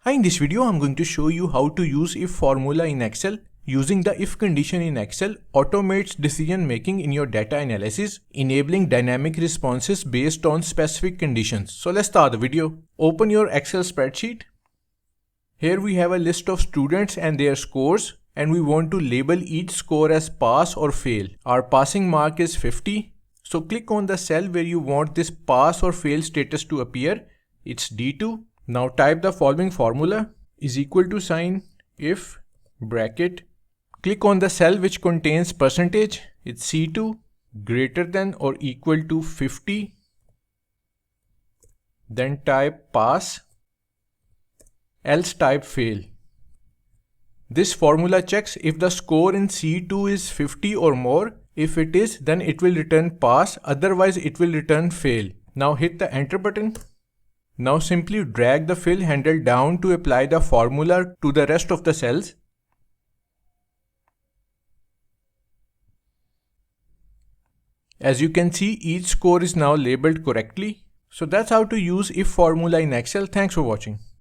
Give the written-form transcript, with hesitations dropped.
Hi, in this video I'm going to show you how to use if formula in Excel. Using the if condition in Excel automates decision making in your data analysis, enabling dynamic responses based on specific conditions. So let's start the video. Open your Excel spreadsheet. Here we have a list of students and their scores, and we want to label each score as pass or fail. Our passing mark is 50. So click on the cell where you want this pass or fail status to appear. It's D2. Now type the following formula is equal to sign if bracket. Click on the cell which contains percentage. It's C2 greater than or equal to 50. Then type pass, else type fail. This formula checks if the score in C2 is 50 or more. If it is, then it will return pass, otherwise it will return fail. Now hit the enter button. Now simply drag the fill handle down to apply the formula to the rest of the cells. As you can see, each score is now labeled correctly. So that's how to use if formula in Excel. Thanks for watching.